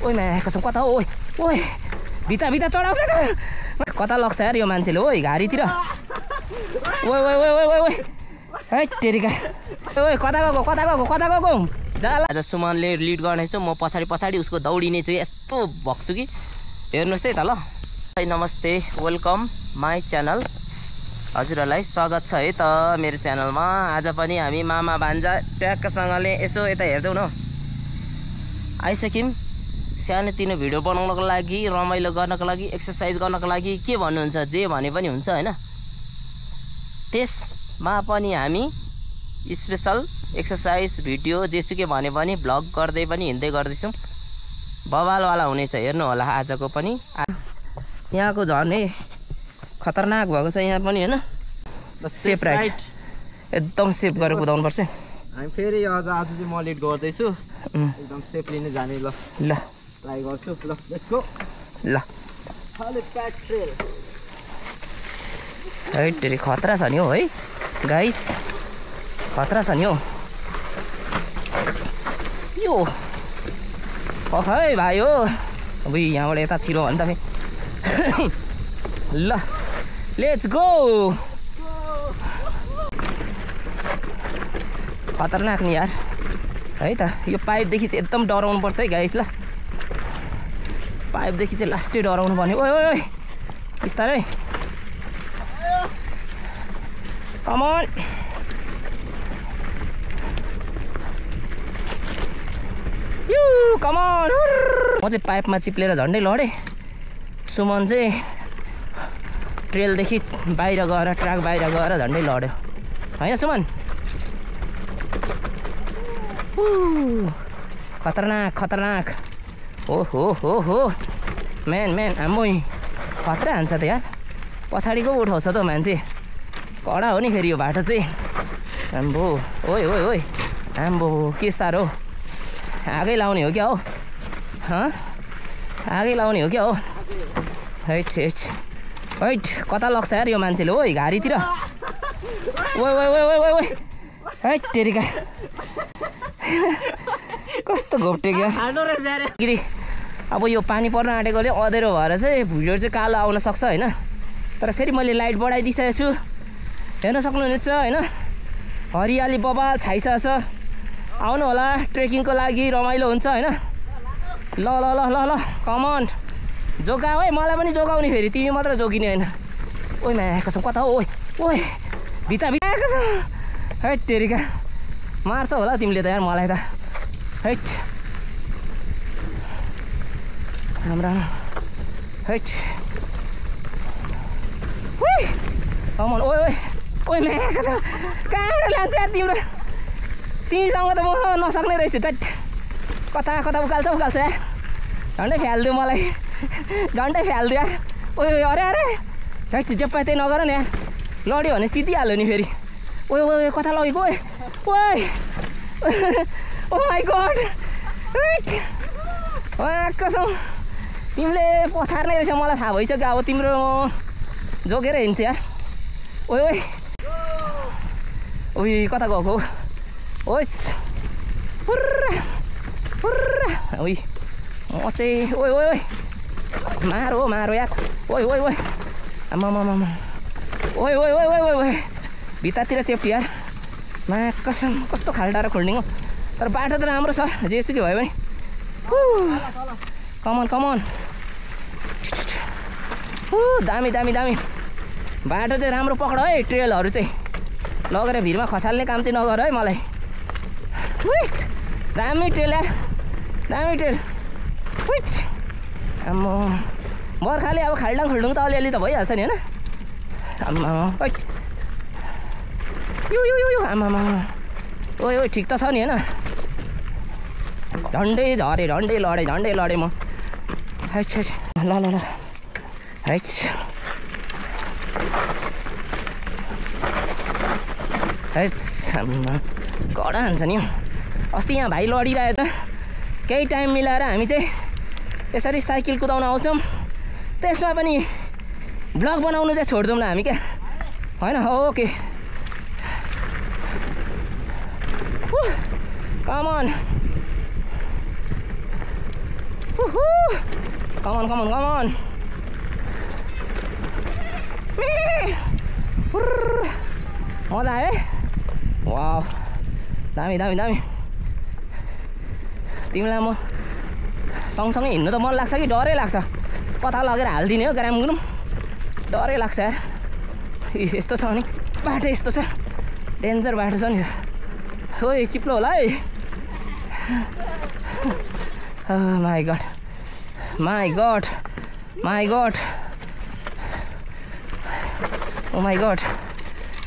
ओइ म्या कसम कता हो ओइ ओइ भिता भिता चढाउँछ कता लग्छ यार यो मान्छेले ओइ घारीतिर ओइ ओइ ओइ ओइ ओइ है टेरिका ओइ कता गएको जाला आज सुमनले लिड गर्नेछु म पछाडि पछाडि उसको दौडिने चाहिँ यस्तो भक्छु कि हेर्नुहोस् है त ल नमस्ते वेलकम माई च्यानल हजुरहरूलाई स्वागत छ है त मेरो च्यानलमा आज पनि हामी मामा भान्जा ट्याक्कसँगले यसो यता हेर्दैनौ न आइसक्यौँ सानोतिनो भिडियो बनाउनको लागि रमाइलो गर्नको लागि एक्सर्साइज गर्नको लागि के भन्नुहुन्छ जे भने पनि हुन्छ हैन त्यसमा पनि हामी स्पेशल एक्सर्साइज भिडियो जेसुकै भने पनि भ्लग गर्दै पनि हिँड्दै गर्दैछौँ बवालवाला हुनेछ हेर्नु होला आजको पनि यहाँको झर्ने खतरनाक भएको छ यहाँ पनि हैन सेफ राइट एकदम सेफ गरेर कुदाउनु पर्छ हामी फेरि आज चाहिँ म लिड गर्दैछु एकदम सेफली नै जाने ल ट्राई गर्छु ल लेट्स गो ल हेलिप्याड ट्रेल है तेरी खतरा छ नि हो है गाइस खतरा छ नि हो यो है भाइ हो अब यहाँबाट यता छिरो भन्दा ल लेट्स गो खतरनाक नि यार है त यो पाइपदेखि चाहिँ एकदम डराउनु पर्छ है गाइस ल पाइपदेखि चाहिँ लास्टै डराउनु पर्ने ओइ ओइ ओइ बिस्तारै कम अन यू कम अन म चाहिँ पाइपमा चिप्लेर झन्डै लडेँ सुमन चाहिँ ट्रेलदेखि बाहिर गएर ट्र्याक बाहिर गएर झन्डै लड्यो होइन सुमन खतरनाक खतरनाक हो म्यान आम्मै खतरा हान्छ त यार पछाडिको उठाउँछ त मान्छे कडा हो नि फेरि यो बाटो चाहिँ आम्बो ओइ ओइ ओइ आम्बो के साह्रो आगै लाउने हो क्या हो आगै लाउने हो क्या हो हैट कता लग्छ यार यो मान्छेले ओइ घारीतिर ओइ ओइ ओइ ओइ ओइ हैट टेरिका कस्तो घोप्टे क्या अब यो पानी पर्न आँटेकोले अँधेरो भएर चाहिँ भुइँहरू चाहिँ कालो आउन सक्छ होइन तर फेरि मैले लाइट बढाइदिइसकेको छु हेर्न सक्नुहुनेछ होइन हरियाली बबाल छाइसकेको छ आउनु होला ट्रेकिङको लागि रमाइलो हुन्छ होइन ल ल ल ल ल कमन जोगाऊ है मलाई पनि जोगाउने फेरि तिमी मात्र जोगिने होइन ओइ म्या कसम कता हो ओइ ओइ भिता कसम हैट टेरिका मार्छ होला तिमीले त यार मलाई त हैट राम्रो हैट कमन ओइ ओइ ओइ म्या कसम कहाँबाट लान्छ यार तिम्रो तिमीसँग त म नसक्ने रहेछु त कता उकाल्छ यार झन्डै फ्यालिदियो मलाई झन्डै फ्यालिदियो यार ओइ ओइ अरे अरे झट्ट जेप्पा त्यही नगर नि यार लड्यो भने सिधिहाल्यो नि फेरि ओइ ओइ कता लगेको ओइ ओइ ओ माई गड कसम तिमीले पछार्नै रहेछ मलाई थाहा भइसक्यो अब तिम्रो जोगेर हिँड्छ यार ओइ ओइ ओइ कता गएको ओइ पुर्रा ओइ म चाहिँ ओइ ओइ ओइ मारो यार ओइ ओइ ओइ आमा ओइ ओइ ओइ ओइ ओइ भित्तातिर चेप्टी यार मा कसम कस्तो खाल्डा र खोल्डिङ हो तर बाटो त राम्रो छ जेसुकै भयो भने कमन दामी बाटो चाहिँ राम्रो पक्ड है ट्रेलहरू चाहिँ लगेर भिरमा खसाल्ने काम चाहिँ नगर है मलाई दामी ट्रेल यार दामी ट्रेल आम्मा बर्खाले अब खाल्डाङ खुल्डुङ त अलिअलि त भइहाल्छ नि होइन आम्मा यो आम्मा ओइ ओइ ठिक त छ नि होइन झन्डै लडेँ म हैट ल हैट आम्मा कडा हान्छ नि अस्ति यहाँ भाइ लडिरहेको त केही टाइम मिलाएर हामी चाहिँ यसरी साइकल कुदाउन आउँछौँ त्यसमा पनि भ्लग बनाउनु चाहिँ छोड्दैनौँ न हामी क्या होइन ओके कमन Come on. मजा आयो है वाउ दामी तिमीलाई म सँगसँगै हिँड्नु त मन लाग्छ कि डरै लाग्छ कता लगेर हालिदिने हो ग्राम गुरुम डरै लाग्छ यार यस्तो छ नि बाटो यस्तो छ डेन्जर बाटो छ नि ओइ चिप्लो होला है माई गॉड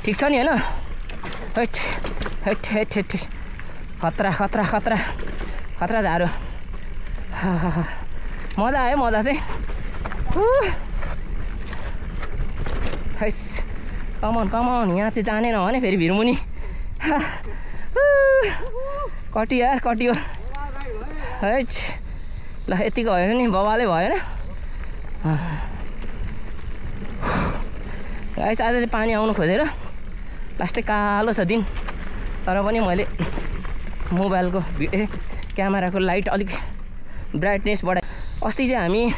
ठीक छ नि हैन हैट खतरा झारो मजा आयो मजा चाहिँ हैस कम अन यहाँ चाहिँ जानेन भने फेरि भिरमुनि कटियो हैट ल यतिको भयो नि बबाले भएन गाइस आज चाहिँ पानी आउनु खोजेर लास्टै कालो छ दिन तर पनि मैले मोबाइलको क्यामेराको लाइट अलिक ब्राइटनेस बढाएँ अस्ति चाहिँ हामी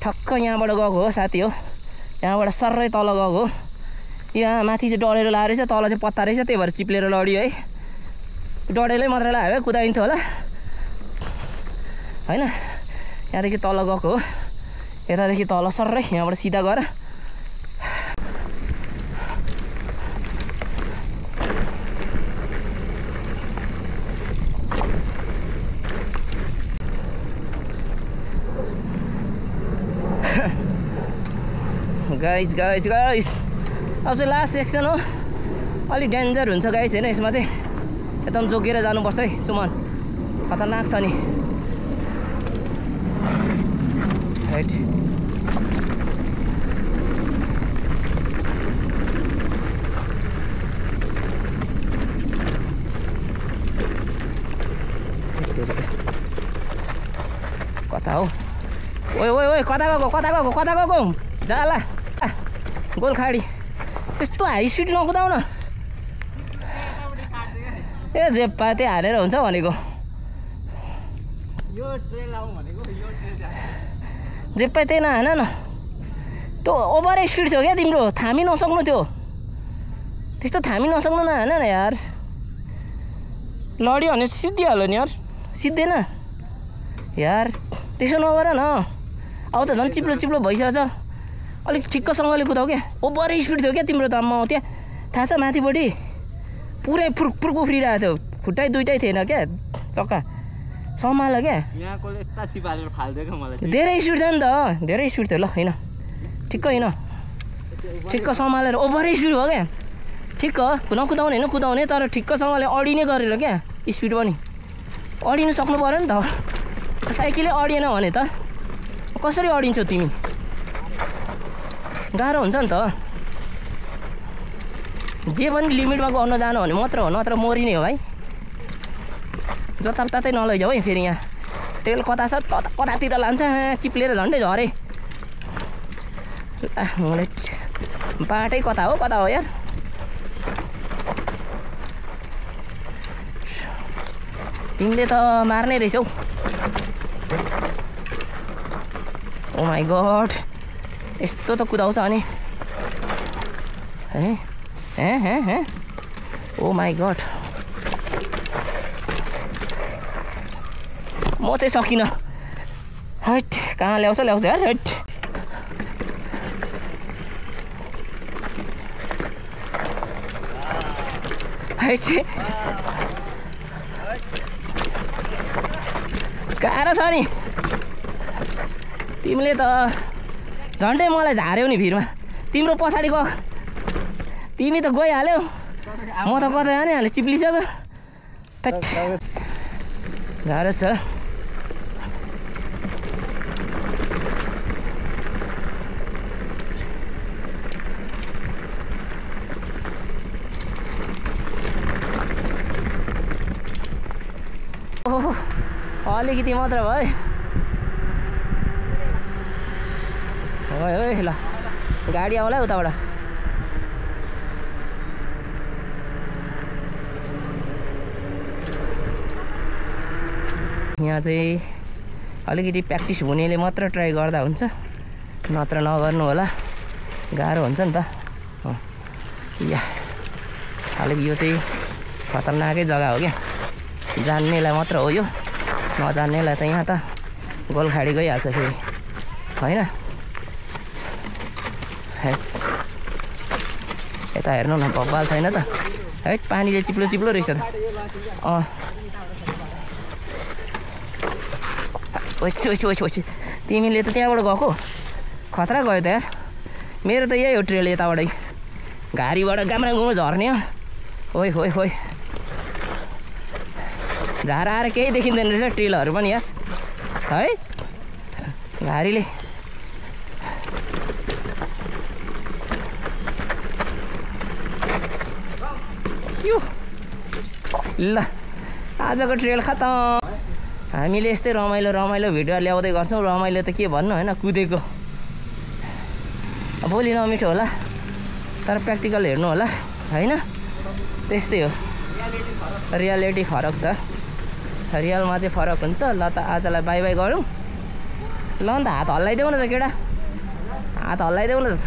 ठक्क यहाँबाट गएको हो साथी हो यहाँबाट सर्रै तल गएको हो यहाँ माथि चाहिँ डढेर लाएर रहेछ तल चाहिँ पत्ता रहेछ त्यही भएर चिप्लेर लडियो है डढेलै मात्रै लाग्यो है कुदाइन्थ्यो होला हैन यहाँदेखि तल गएको हो यतादेखि तल सर्रै यहाँबाट सिधा गएर गाइस अब चाहिँ लास्ट सेक्सन हो अलिक डेन्जर हुन्छ गाइस हैन यसमा चाहिँ एकदम जोगिएर जानुपर्छ है सुमन खतरनाक छ नि राइट कता हो ओइ कता गएको जाला गोलखाडी त्यस्तो हाई स्पिड नकुदाउ न ए जेप्पा त्यही हालेर हुन्छ भनेको जेप्पा त्यही नहान न त्यो ओभर स्पिड थियो क्या तिम्रो थामी नसक्नु थियो त्यस्तो थामी नसक्नु नहान न यार लड्यो भने सिद्धिहाल्यो नि यार सिद्धेन यार त्यसो नगर न अब त झन् चिप्लो भइसकेछ अलिक ठिक्कसँगले कुदाउ क्या ओभर स्पिड थियो क्या तिम्रो त म त्यहाँ थाहा छ माथिपट्टि पुरै फुर्क उफ्रिरहेको थियो खुट्टै दुइटै थिएन क्या चक्का सम्हाल क्या धेरै स्पिड थियो नि त धेरै स्पिड थियो ल होइन ठिक्क सम्हालेर ओभर स्पिड भयो क्या ठिक्क नकुदाउने होइन कुदाउने तर ठिक्कसँगले अडिने गरेर क्या स्पिड पनि अडिनु सक्नु पऱ्यो नि त साइकलै अडिएन भने त कसरी अडिन्छौ तिमी गाह्रो हुन्छ नि त जे पनि लिमिटमा गर्न जानु भने मात्र हो नत्र मरिने हो भाइ जताततै नलैजाऊ है फेरि यहाँ तेल कता छ कतातिर लान्छ चिप्लेर झन्डै झरे बाटै कता हो यार तिमीले त मार्ने रहेछौ ओ माई गॉड यस्तो त कुदाउँछ अनि हे ओ माई गॉड म चाहिँ सकिनँ हट कहाँ ल्याउँछ यार हट गाह्रो छ नि तिमीले त झन्डै मलाई झार्यौ नि भिरमा तिम्रो पछाडि गयो तिमी त गइहाल्यौ म त कतै हानिहालेँ चिप्लिसक्यो गाह्रो छ ओहो अलिकति मात्र भयो ल गाडी आउला उताबाट यहाँ चाहिँ अलिकति प्र्याक्टिस हुनेले मात्र ट्राई गर्दा हुन्छ, नत्र नगर्नु होला, गाह्रो हुन्छ नि त। या अलिक यो चाहिँ खतरनाकै जग्गा हो क्या, जान्नेलाई मात्र हो यो, नजान्नेलाई त यहाँ त गोलखाडी गइहाल्छ फेरि होइन। यता हेर्नु न भगवाल छैन त है, पानीले चिप्लो चिप्लो रहेछ त। तिमीले त त्यहाँबाट गएको खतरा गयो त यार। मेरो त यही हो ट्रेल यताबाटै, घारीबाट गाम्राङ्गुमा झर्ने हो। ओइ होइ होइ झारा आएर केही देखिँदैन रहेछ ट्रेलहरू पनि यार है, घारीले। ल आजको ट्रेल खतम। हामीले यस्तै रमाइलो रमाइलो भिडियो ल्याउँदै गर्छौँ। रमाइलो त के भन्नु होइन, कुदेको। भोलि नमिठो होला तर प्र्याक्टिकल हेर्नु होला होइन, त्यस्तै हो। रियालिटी फरक छ, रियलमा चाहिँ फरक हुन्छ। ल त आजलाई बाई बाई गरौँ। ल अन्त हात हल्लाइदेऊ न त केटा, हात हल्लाइदेऊ न त।